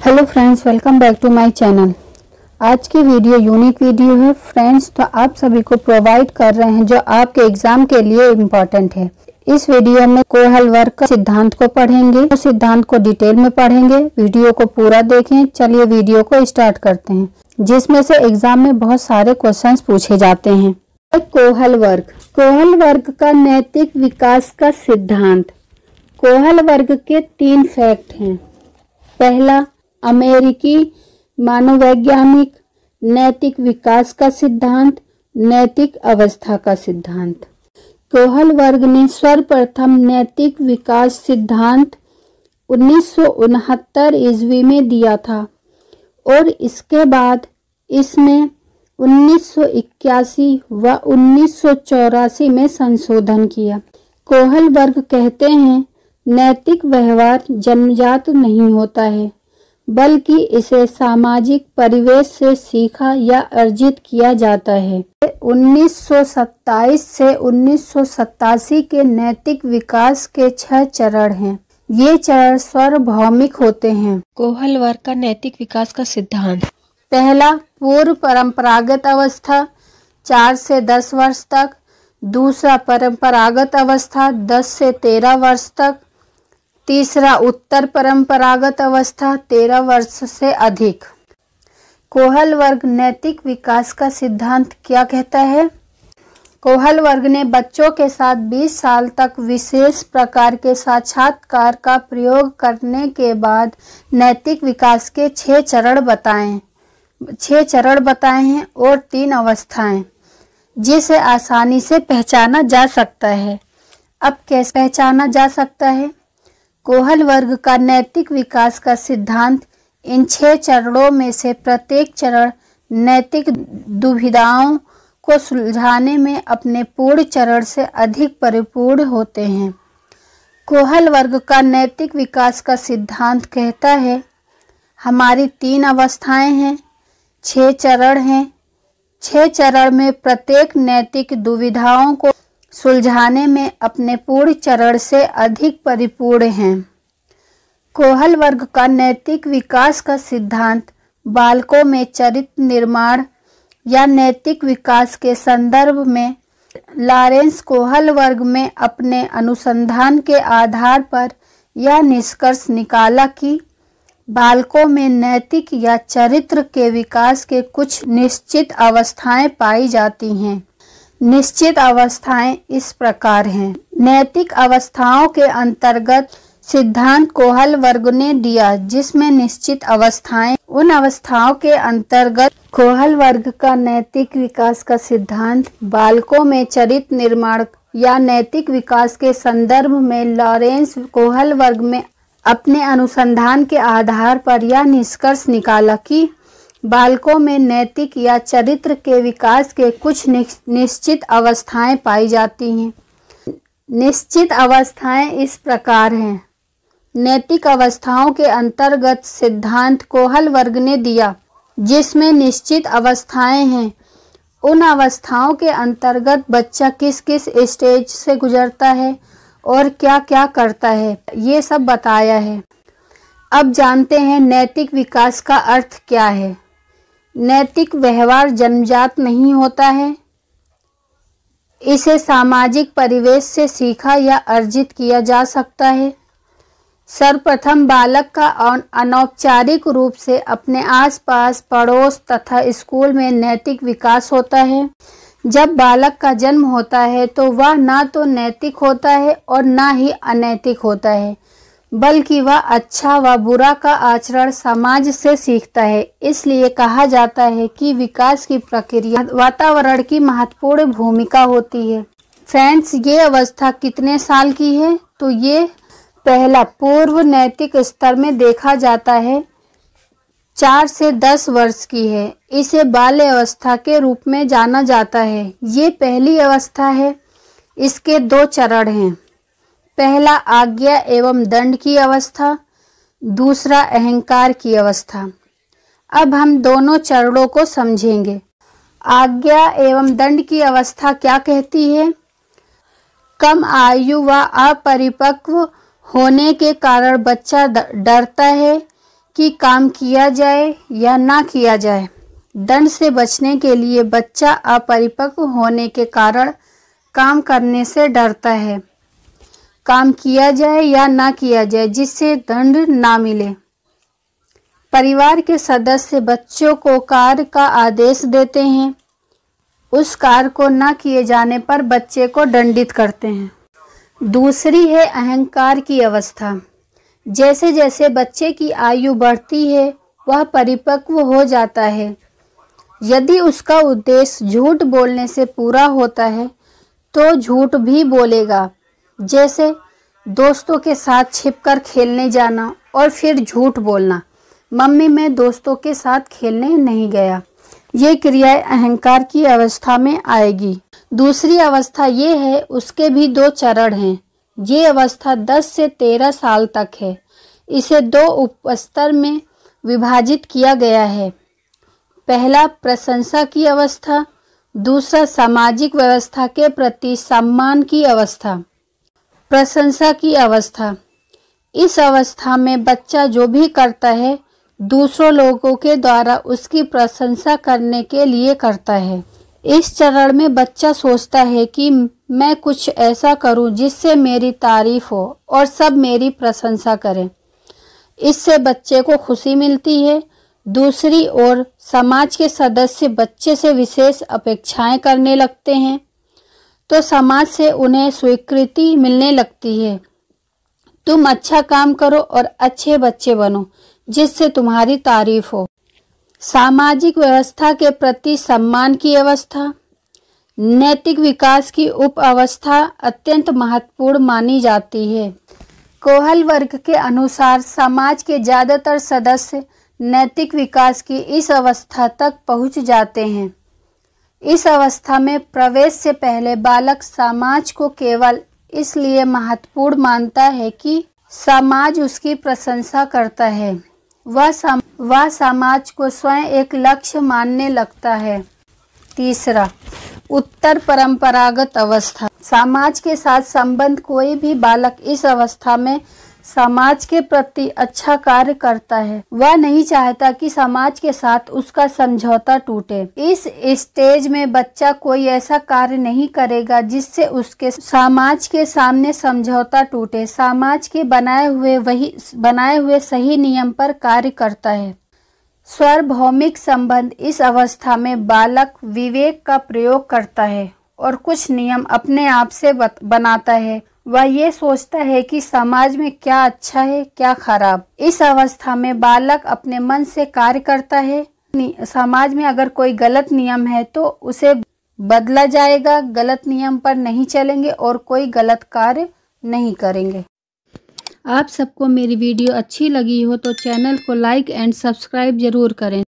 Hello friends, welcome back to my channel. आज की video unique video है friends, तो आप सभी को प्रोवाइड कर रहे हैं जो आपके एग्जाम के लिए इम्पोर्टेंट है। इस वीडियो में कोहल वर्ग का सिद्धांत को पढ़ेंगे, तो सिद्धांत को डिटेल में पढ़ेंगे। वीडियो को पूरा देखें। चलिए वीडियो को स्टार्ट करते हैं, जिसमें से एग्जाम में बहुत सारे क्वेश्चंस पूछे जाते हैं। कोहल वर्ग का नैतिक विकास का सिद्धांत। कोहल वर्ग के 3 फैक्ट हैं। पहला, अमेरिकी मानववैज्ञानिक नैतिक विकास का सिद्धांत, नैतिक अवस्था का सिद्धांत। कोहल वर्ग ने सर्वप्रथम नैतिक विकास सिद्धांत 1969 ईस्वी में दिया था और इसके बाद इसमें 1981 व 1984 में संशोधन किया। कोहल वर्ग कहते हैं, नैतिक व्यवहार जन्मजात नहीं होता है, बल्कि इसे सामाजिक परिवेश से सीखा या अर्जित किया जाता है। 1927 से 1987 के नैतिक विकास के 6 चरण हैं। ये चरण सार्वभौमिक होते हैं। कोहल वर्ग का नैतिक विकास का सिद्धांत। पहला, पूर्व परंपरागत अवस्था 4 से 10 वर्ष तक। दूसरा, परंपरागत अवस्था 10 से 13 वर्ष तक। तीसरा, उत्तर परंपरागत अवस्था 13 वर्ष से अधिक। कोहल वर्ग नैतिक विकास का सिद्धांत क्या कहता है? कोहल वर्ग ने बच्चों के साथ 20 साल तक विशेष प्रकार के साक्षात्कार का प्रयोग करने के बाद नैतिक विकास के 6 चरण बताए हैं और 3 अवस्थाएं, जिसे आसानी से पहचाना जा सकता है। अब कैसे पहचाना जा सकता है? कोहल वर्ग का नैतिक विकास का सिद्धांत इन 6 चरणों में से प्रत्येक चरण नैतिक दुविधाओं को सुलझाने में अपने पूर्ण चरण से अधिक परिपूर्ण होते हैं। कोहल वर्ग का नैतिक विकास का सिद्धांत कहता है, हमारी 3 अवस्थाएं हैं, 6 चरण हैं। 6 चरण में प्रत्येक नैतिक दुविधाओं को सुलझाने में अपने पूर्ण चरण से अधिक परिपूर्ण हैं। कोहल वर्ग का नैतिक विकास का सिद्धांत बालकों में चरित्र निर्माण या नैतिक विकास के संदर्भ में लॉरेंस कोहल वर्ग में अपने अनुसंधान के आधार पर यह निष्कर्ष निकाला कि बालकों में नैतिक या चरित्र के विकास के कुछ निश्चित अवस्थाएं पाई जाती हैं। निश्चित अवस्थाएं इस प्रकार हैं। नैतिक अवस्थाओं के अंतर्गत सिद्धांत कोहल वर्ग ने दिया, जिसमें निश्चित अवस्थाएं, उन अवस्थाओं के अंतर्गत कोहल वर्ग का नैतिक विकास का सिद्धांत बालकों में चरित्र निर्माण या नैतिक विकास के संदर्भ में लॉरेंस कोहल वर्ग में अपने अनुसंधान के आधार पर यह निष्कर्ष निकाला कि बालकों में नैतिक या चरित्र के विकास के कुछ निश्चित अवस्थाएं पाई जाती हैं। निश्चित अवस्थाएं इस प्रकार हैं। नैतिक अवस्थाओं के अंतर्गत सिद्धांत कोहल वर्ग ने दिया, जिसमें निश्चित अवस्थाएं हैं। उन अवस्थाओं के अंतर्गत बच्चा किस किस स्टेज से गुजरता है और क्या क्या करता है, ये सब बताया है। अब जानते हैं नैतिक विकास का अर्थ क्या है। नैतिक व्यवहार जन्मजात नहीं होता है, इसे सामाजिक परिवेश से सीखा या अर्जित किया जा सकता है। सर्वप्रथम बालक का अनौपचारिक रूप से अपने आसपास, पड़ोस तथा स्कूल में नैतिक विकास होता है। जब बालक का जन्म होता है तो वह ना तो नैतिक होता है और ना ही अनैतिक होता है, बल्कि वह अच्छा व बुरा का आचरण समाज से सीखता है। इसलिए कहा जाता है कि विकास की प्रक्रिया वातावरण की महत्वपूर्ण भूमिका होती है। फ्रेंड्स, ये अवस्था कितने साल की है? तो ये पहला पूर्व नैतिक स्तर में देखा जाता है 4 से 10 वर्ष की है। इसे बाल्य अवस्था के रूप में जाना जाता है। ये पहली अवस्था है। इसके 2 चरण हैं। पहला, आज्ञा एवं दंड की अवस्था। दूसरा, अहंकार की अवस्था। अब हम दोनों चरणों को समझेंगे। आज्ञा एवं दंड की अवस्था क्या कहती है? कम आयु व अपरिपक्व होने के कारण बच्चा डरता है कि काम किया जाए या ना किया जाए। दंड से बचने के लिए बच्चा अपरिपक्व होने के कारण काम करने से डरता है। काम किया जाए या ना किया जाए जिससे दंड ना मिले। परिवार के सदस्य बच्चों को कार्य का आदेश देते हैं। उस कार्य को ना किए जाने पर बच्चे को दंडित करते हैं। दूसरी है अहंकार की अवस्था। जैसे जैसे बच्चे की आयु बढ़ती है वह परिपक्व हो जाता है। यदि उसका उद्देश्य झूठ बोलने से पूरा होता है तो झूठ भी बोलेगा। जैसे दोस्तों के साथ छिपकर खेलने जाना और फिर झूठ बोलना, मम्मी मैं दोस्तों के साथ खेलने नहीं गया। ये क्रियाएं अहंकार की अवस्था में आएगी। दूसरी अवस्था ये है, उसके भी 2 चरण हैं। ये अवस्था 10 से 13 साल तक है। इसे 2 उपस्तर में विभाजित किया गया है। पहला प्रशंसा की अवस्था, दूसरा सामाजिक व्यवस्था के प्रति सम्मान की अवस्था। प्रशंसा की अवस्था, इस अवस्था में बच्चा जो भी करता है दूसरों लोगों के द्वारा उसकी प्रशंसा करने के लिए करता है। इस चरण में बच्चा सोचता है कि मैं कुछ ऐसा करूं जिससे मेरी तारीफ हो और सब मेरी प्रशंसा करें। इससे बच्चे को खुशी मिलती है। दूसरी ओर समाज के सदस्य बच्चे से विशेष अपेक्षाएं करने लगते हैं तो समाज से उन्हें स्वीकृति मिलने लगती है। तुम अच्छा काम करो और अच्छे बच्चे बनो जिससे तुम्हारी तारीफ हो। सामाजिक व्यवस्था के प्रति सम्मान की अवस्था। नैतिक विकास की उप अवस्था अत्यंत महत्वपूर्ण मानी जाती है। कोहल वर्ग के अनुसार समाज के ज़्यादातर सदस्य नैतिक विकास की इस अवस्था तक पहुंच जाते हैं। इस अवस्था में प्रवेश से पहले बालक समाज को केवल इसलिए महत्वपूर्ण मानता है कि समाज उसकी प्रशंसा करता है। वह समाज को स्वयं एक लक्ष्य मानने लगता है। तीसरा, उत्तर परंपरागत अवस्था। समाज के साथ संबंध कोई भी बालक इस अवस्था में समाज के प्रति अच्छा कार्य करता है। वह नहीं चाहता कि समाज के साथ उसका समझौता टूटे। इस स्टेज में बच्चा कोई ऐसा कार्य नहीं करेगा जिससे उसके समाज के सामने समझौता टूटे। समाज के बनाए हुए सही नियम पर कार्य करता है। सार्वभौमिक संबंध, इस अवस्था में बालक विवेक का प्रयोग करता है और कुछ नियम अपने आप से बनाता है। वह ये सोचता है कि समाज में क्या अच्छा है क्या खराब। इस अवस्था में बालक अपने मन से कार्य करता है। समाज में अगर कोई गलत नियम है तो उसे बदला जाएगा। गलत नियम पर नहीं चलेंगे और कोई गलत कार्य नहीं करेंगे। आप सबको मेरी वीडियो अच्छी लगी हो तो चैनल को लाइक एंड सब्सक्राइब जरूर करें।